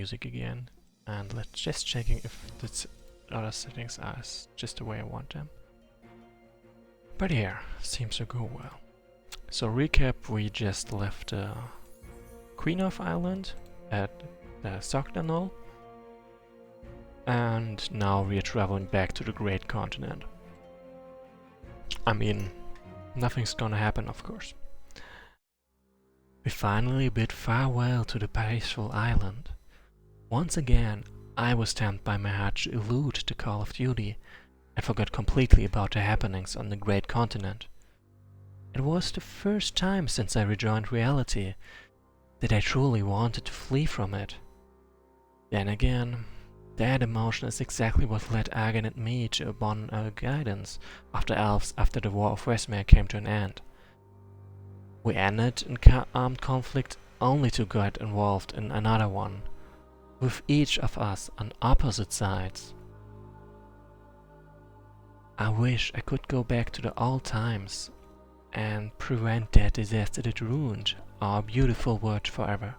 music again, and let's just checking if the other settings are just the way I want them. But yeah, seems to go well. So recap, we just left Queen of Island at the Sogdanol, and now we are traveling back to the Great Continent. I mean, nothing's gonna happen, of course. We finally bid farewell to the peaceful island. Once again, I was tempted by my heart to elude the call of duty and forgot completely about the happenings on the Great Continent. It was the first time since I rejoined reality that I truly wanted to flee from it. Then again, that emotion is exactly what led Argan and me to abandon our guidance of the elves after the War of Wesnoth came to an end. We ended in armed conflict only to get involved in another one, with each of us on opposite sides. I wish I could go back to the old times and prevent that disaster that ruined our beautiful world forever.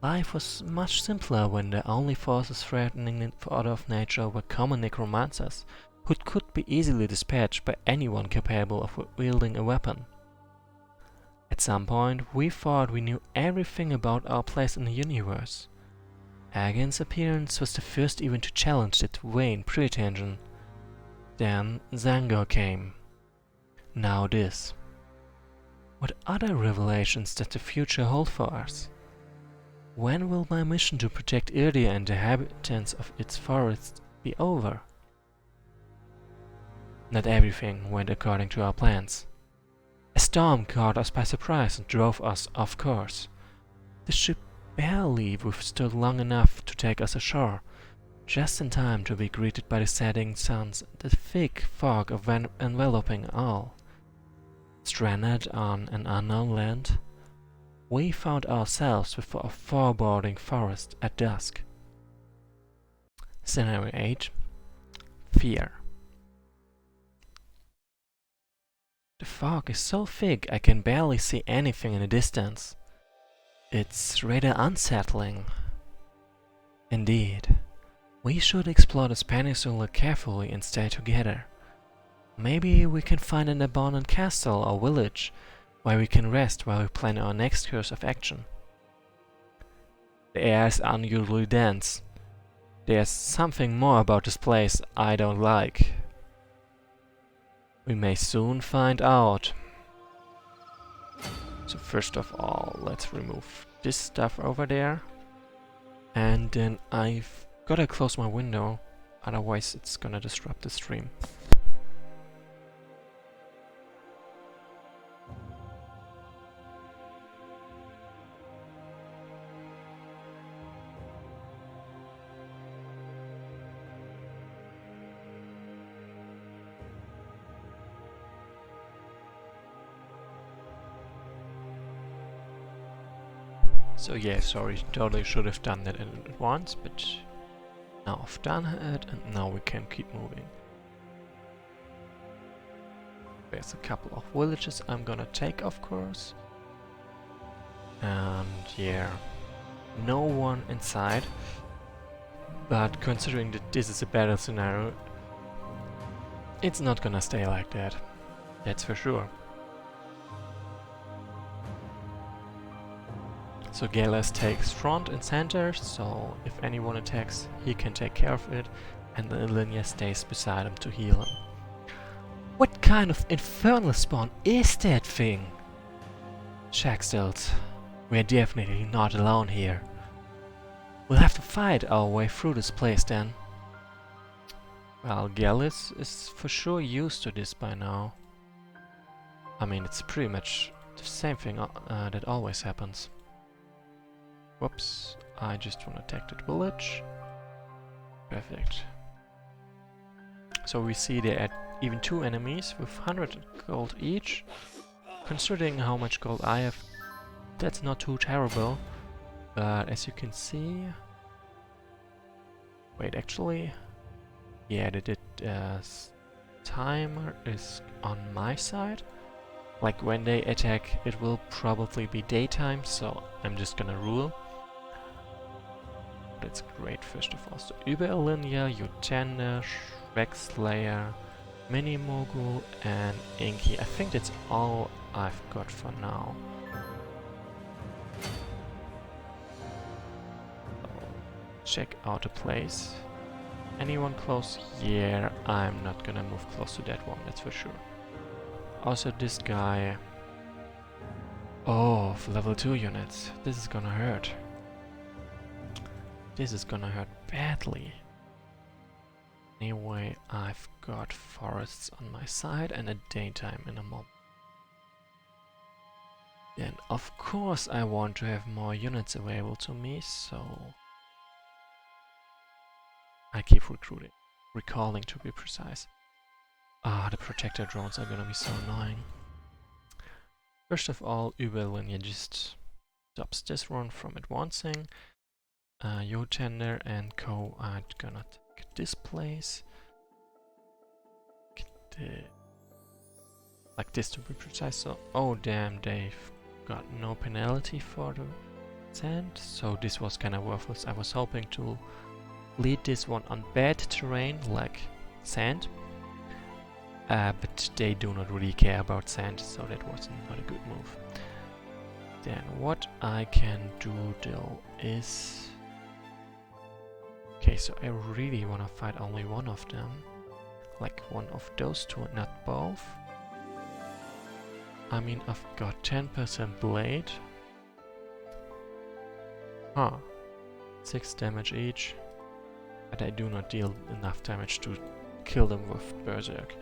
Life was much simpler when the only forces threatening the order of nature were common necromancers who could be easily dispatched by anyone capable of wielding a weapon. At some point, we thought we knew everything about our place in the universe. Argan's appearance was the first even to challenge that vain pretension. Then Zangor came. Now this. What other revelations does the future hold for us? When will my mission to protect Irdia and the inhabitants of its forests be over? Not everything went according to our plans. A storm caught us by surprise and drove us off course. The ship barely withstood long enough to take us ashore, just in time to be greeted by the setting suns and the thick fog enveloping all. Stranded on an unknown land, we found ourselves before a foreboding forest at dusk. Scenario 8. Fear. The fog is so thick I can barely see anything in the distance. It's rather unsettling. Indeed, we should explore this peninsula carefully and stay together. Maybe we can find an abandoned castle or village where we can rest while we plan our next course of action. The air is unusually dense. There's something more about this place I don't like. We may soon find out. So first of all, let's remove this stuff over there. And then I've gotta close my window, otherwise it's gonna disrupt the stream. So yeah, sorry, totally should have done that in advance, but now I've done it and now we can keep moving. There's a couple of villages I'm gonna take, of course. And yeah, no one inside. But considering that this is a battle scenario, it's not gonna stay like that. That's for sure. So Galas takes front and center, so if anyone attacks, he can take care of it, and then Linya stays beside him to heal him. What kind of infernal spawn is that thing? Shackstelt, we're definitely not alone here. We'll have to fight our way through this place then. Well, Galis is for sure used to this by now. I mean, it's pretty much the same thing that always happens. Whoops, I just want to attack that village. Perfect. So we see there are even two enemies with 100 gold each. Considering how much gold I have, that's not too terrible. But as you can see... Wait, actually... Yeah, the timer is on my side. Like when they attack, it will probably be daytime, so I'm just gonna rule. that's great first of all. So Überlinie, Utender, Shrek Slayer, Mini Mogul and Inky. I think that's all I've got for now. Check out a place. Anyone close? Yeah, I'm not gonna move close to that one, that's for sure. Also this guy... Oh, level 2 units. This is gonna hurt. This is gonna hurt badly. Anyway, I've got forests on my side and a daytime in a moment. Then of course I want to have more units available to me, so... I keep recalling to be precise. Ah, the protector drones are gonna be so annoying. First of all, Überlinie just stops this one from advancing. Jotender and Co are gonna take this place. Like this to be precise. So, oh damn, they've got no penalty for the sand. So this was kind of worthless. I was hoping to lead this one on bad terrain like sand, but they do not really care about sand, so that was not a good move. Then what I can do though is... Okay, so I really want to fight only one of them, like one of those two, not both. I mean, I've got 10% blade. Huh. 6 damage each. But I do not deal enough damage to kill them with Berserk.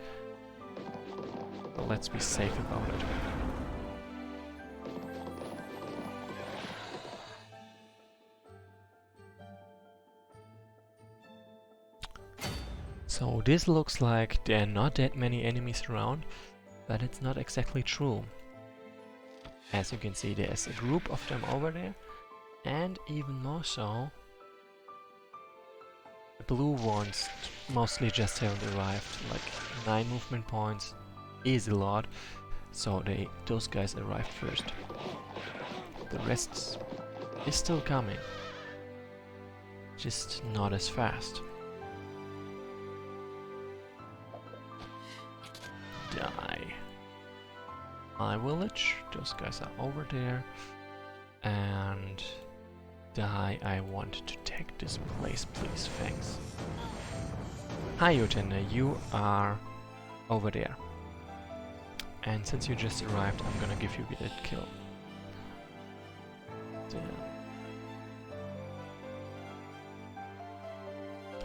So let's be safe about it. So this looks like there are not that many enemies around, but it's not exactly true. As you can see, there's a group of them over there, and even more so, the blue ones mostly just haven't arrived. Like 9 movement points is a lot, so those guys arrived first. The rest is still coming, just not as fast. Die. My village, those guys are over there, and die. I want to take this place, please, thanks. Hi Utender, you are over there. And since you just arrived, I'm gonna give you that kill.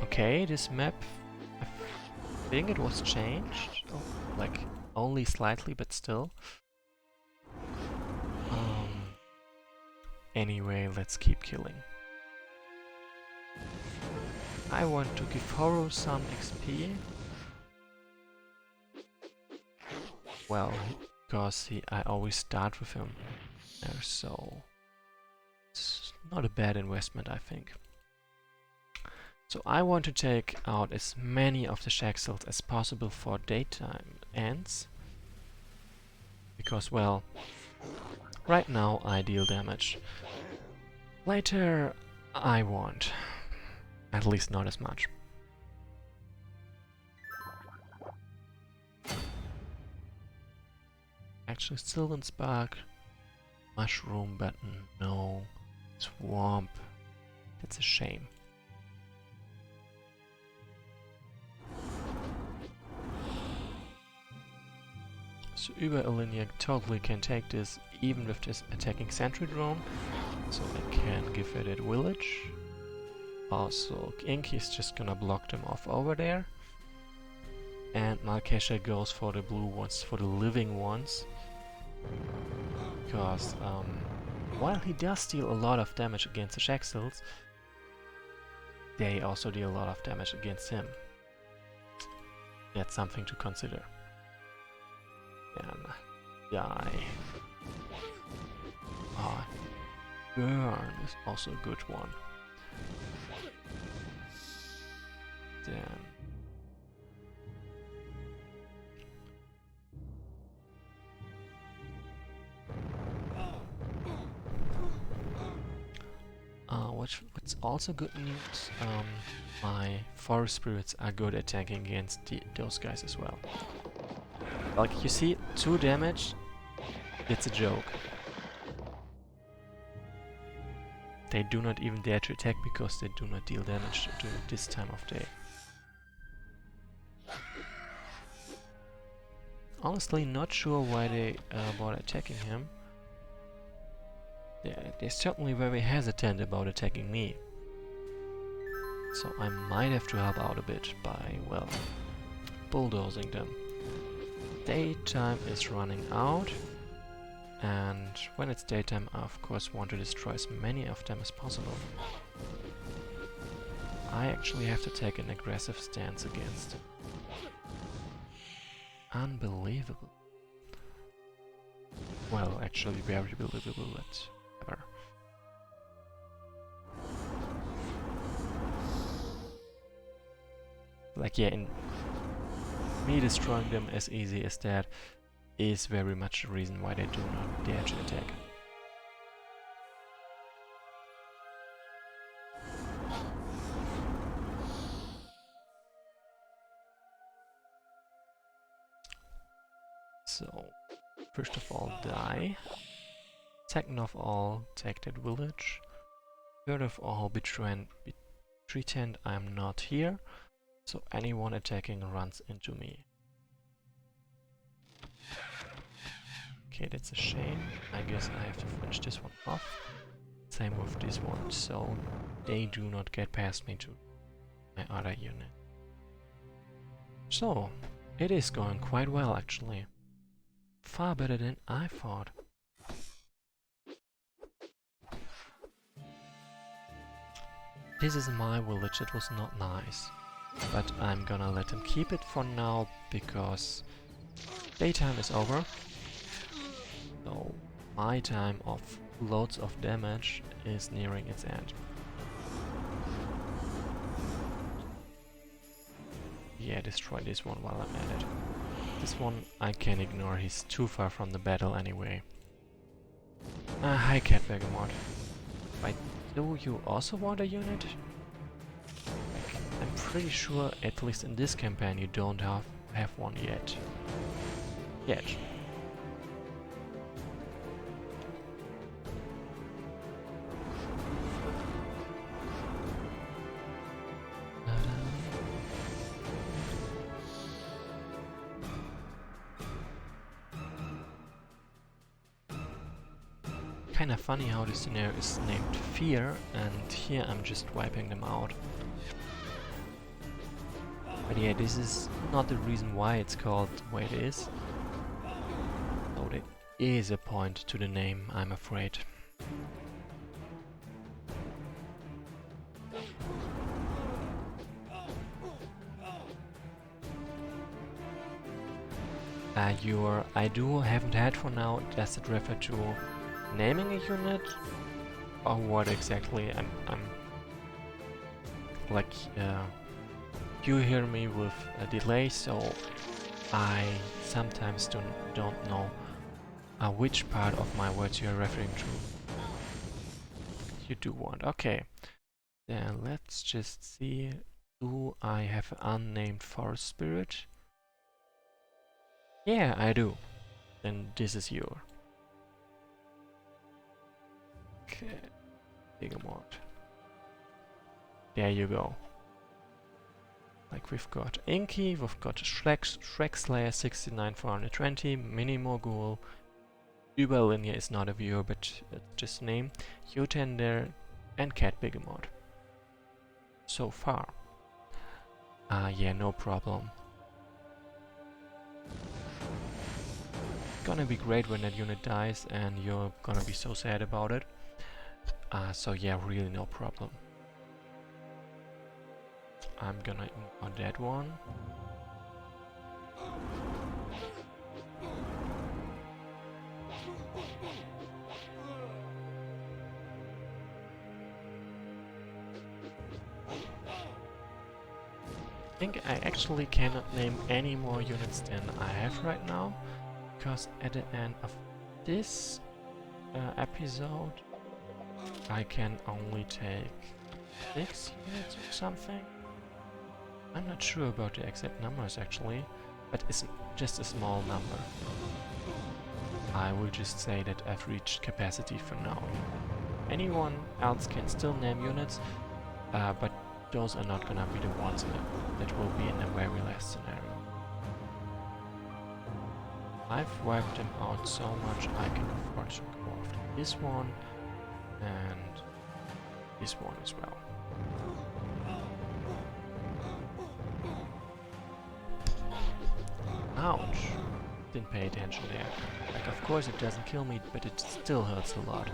Okay, this map, I think it was changed. Oh, like, only slightly, but still. Anyway, let's keep killing. I want to give Horo some XP. Well, because I always start with him there, so it's not a bad investment, I think. So I want to take out as many of the Shaxels as possible for daytime ends. Because, well, right now I deal damage. Later I won't. At least not as much. Actually, Sylvan Spark, Mushroom Button, no. Swamp. That's a shame. So Überlinie totally can take this, even with this attacking sentry drone. So I can give it a village. Also, Inky is just gonna block them off over there. And Malkesha goes for the blue ones, for the living ones. Because, while he does deal a lot of damage against the Shaxels, they also deal a lot of damage against him. That's something to consider. And die. Ah, burn is also a good one. Then what's also good news, my forest spirits are good at tanking against those guys as well. Like you see, 2 damage, it's a joke. They do not even dare to attack because they do not deal damage during this time of day. Honestly, not sure why they bother attacking him. They're certainly very hesitant about attacking me. So I might have to help out a bit by, well, bulldozing them. Daytime is running out, and when it's daytime I of course want to destroy as many of them as possible. I actually have to take an aggressive stance against them. Unbelievable. Well, actually very believable, but ever. Like, yeah, in me destroying them as easy as that is very much the reason why they do not dare to attack. So, first of all, die. Second of all, take that village. Third of all, pretend I'm not here, so anyone attacking runs into me. Okay, that's a shame. I guess I have to finish this one off. Same with this one, so they do not get past me to my other unit. So, it is going quite well actually. Far better than I thought. This is my village, it was not nice. But I'm gonna let them keep it for now because daytime is over. So my time of loads of damage is nearing its end. Yeah, destroy this one while I'm at it. This one I can ignore, he's too far from the battle anyway. Hi Cat Begamot. Wait, do you also want a unit? I'm pretty sure, at least in this campaign, you don't have one yet. Yet. Kinda funny how this scenario is named Fear, and here I'm just wiping them out. But yeah, this is not the reason why it's called the way it is. So there is a point to the name, I'm afraid. I haven't had for now, does it refer to naming a unit? Or what exactly? I'm like, you hear me with a delay, so I sometimes don't know which part of my words you're referring to. You do want, okay. Then let's just see, do I have an unnamed forest spirit? Yeah, I do. Then this is you. Okay, Begamot. There you go. Like we've got Inky, we've got Shrek Slayer 69420, Mini Mogul, Überlinie is not a viewer but just a name, Utender and Cat Begamot. So far. Yeah, no problem. Gonna be great when that unit dies and you're gonna be so sad about it. So yeah, really no problem. I'm gonna ignore that one. I think I actually cannot name any more units than I have right now, because at the end of this episode I can only take 6 units or something. I'm not sure about the exact numbers actually, but it's just a small number. I will just say that I've reached capacity for now. Anyone else can still name units, but those are not gonna be the ones that will be in the very last scenario. I've wiped them out so much I can afford to go after this one and this one as well. Ouch! Didn't pay attention there. Like, of course it doesn't kill me, but it still hurts a lot.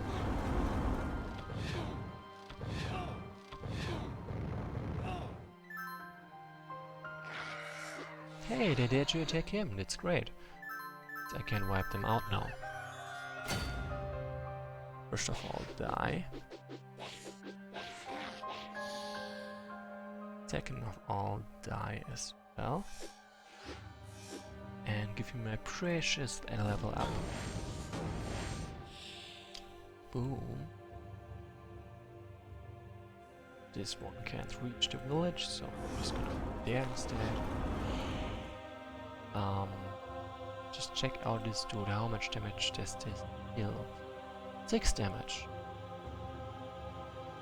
Hey, they dared to attack him, that's great. I can wipe them out now. First of all, die. Second of all, die as well. And give you my precious level up. Boom. This one can't reach the village, so I'm just gonna put there instead. Just check out this dude, how much damage does this deal? 6 damage.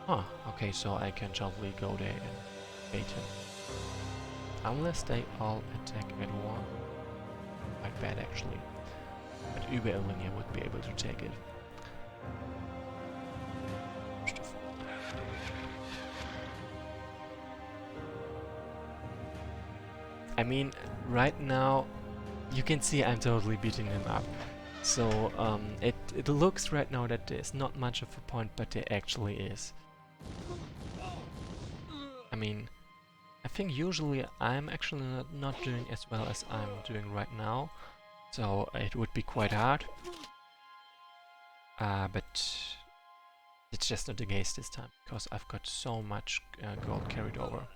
Huh, okay, so I can totally go there and bait him. Unless they all attack at once. Quite bad actually. But Überlinie would be able to take it. I mean, right now, you can see I'm totally beating them up. So, it looks right now that there's not much of a point, but there actually is. I mean, I think usually I'm actually not doing as well as I'm doing right now. So, it would be quite hard. But it's just not the case this time, because I've got so much gold carried over.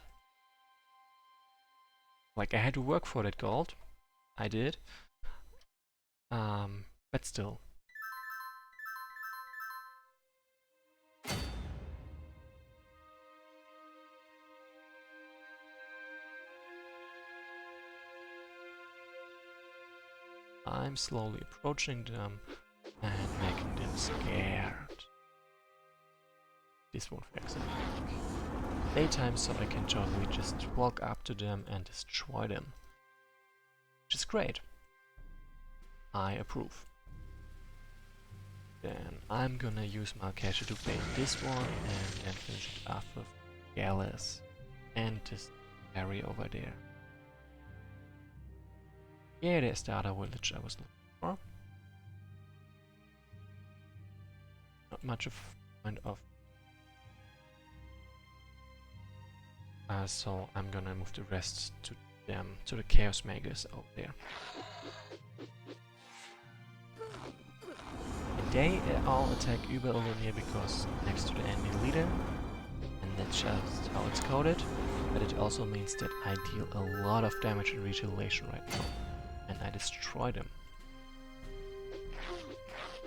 Like, I had to work for that gold. I did. But still. I'm slowly approaching them and making them scared. This won't fix it. Daytime, so I can totally just walk up to them and destroy them. Which is great. I approve. Then I'm gonna use Malkasha to bait this one and then finish it off with Gallus and this area over there. Yeah, there's the other village I was looking for. Not much of point of. So I'm gonna move the rest to them, to the Chaos Magus over there. And they all attack Überlinie because next to the enemy leader, and that's just how it's coded. But it also means that I deal a lot of damage in retaliation right now. And I destroy them.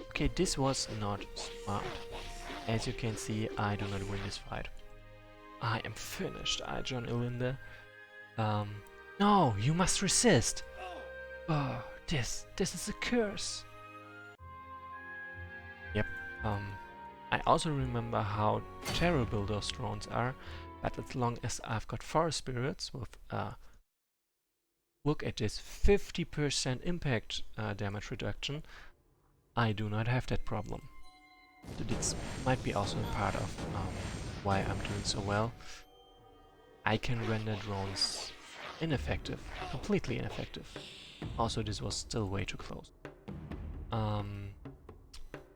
Okay, this was not smart. As you can see, I do not win this fight. I am finished, John Ilinda. No, you must resist! Oh, this is a curse! Yep, I also remember how terrible those drones are, but as long as I've got forest spirits with, look at this 50% impact damage reduction, I do not have that problem. So this might be also a part of why I'm doing so well. I can render drones ineffective, completely ineffective. Also, this was still way too close.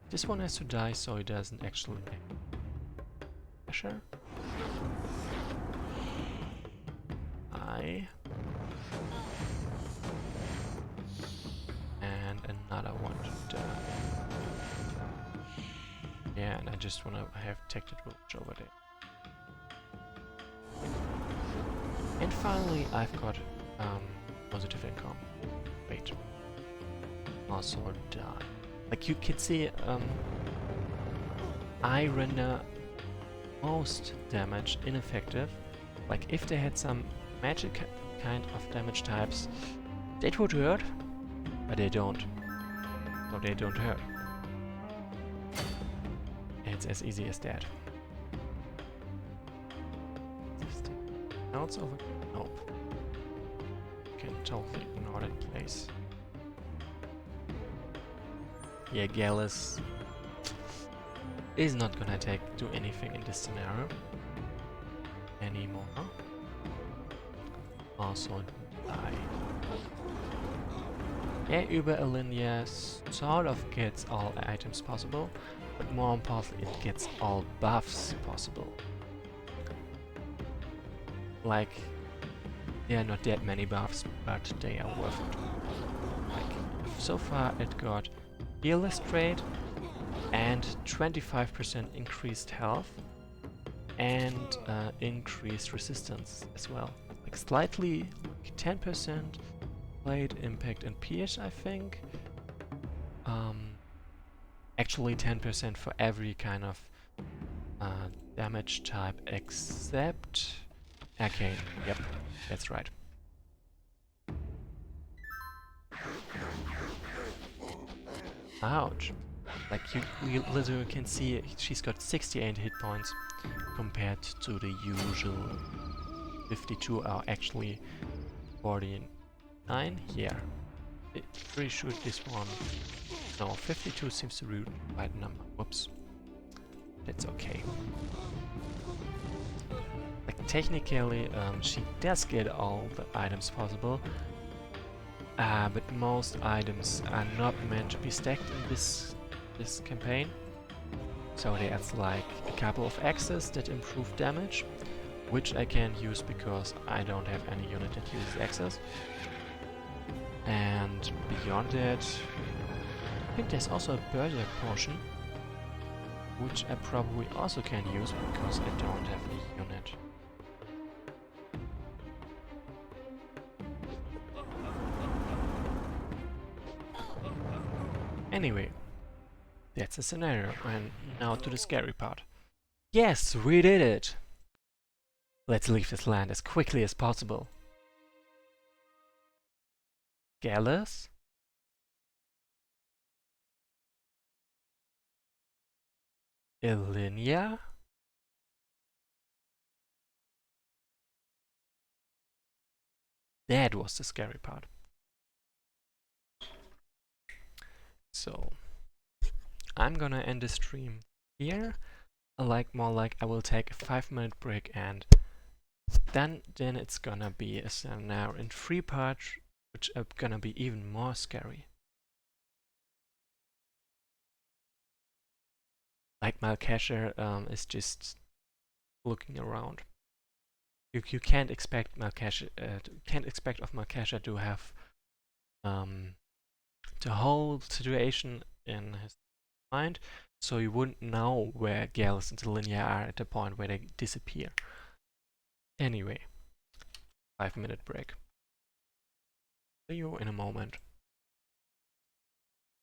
This one has to die so it doesn't actually pressure. And another one to die. Yeah, and I just want to have take that village over there. And finally, I've got positive income. Wait. Also die. Like you can see, I render most damage ineffective. Like if they had some magic kind of damage types, that would hurt, but they don't. So they don't hurt. It's as easy as that. Notes over? Nope. Can totally ignore that place. Yeah, Gallus is not gonna do anything in this scenario anymore. Also die. Yeah, Überlinie sort of gets all items possible, but more importantly, it gets all buffs possible. Like, there are not that many buffs, but they are worth it. Like, so far it got Fearless Trade and 25% increased health and increased resistance as well. Like slightly, like 10% blade, impact and pierce, I think. Actually 10% for every kind of damage type except arcane. Yep, that's right. Ouch. Like you literally can see she's got 68 hit points compared to the usual 52 or actually 49 here. Pretty sure this one. No, 52 seems to be the right number. Whoops. That's okay. Like technically, she does get all the items possible, but most items are not meant to be stacked in this campaign. So there's like a couple of axes that improve damage, which I can't use because I don't have any unit that uses axes. And beyond that, I think there's also a berserk portion, which I probably also can't use because I don't have a unit. Anyway, that's the scenario, and now to the scary part. Yes, we did it! Let's leave this land as quickly as possible. Gallus? Ilinia? That was the scary part. So, I'm gonna end the stream here. More like I will take a 5-minute break and then it's gonna be a scenario in 3 parts, which are gonna be even more scary. Like Malkasher is just looking around. You can't expect Malkasher of Malkasher to have the whole situation in his mind, so you wouldn't know where Gallus and Ilinia are at the point where they disappear. Anyway, 5-minute break. See you in a moment.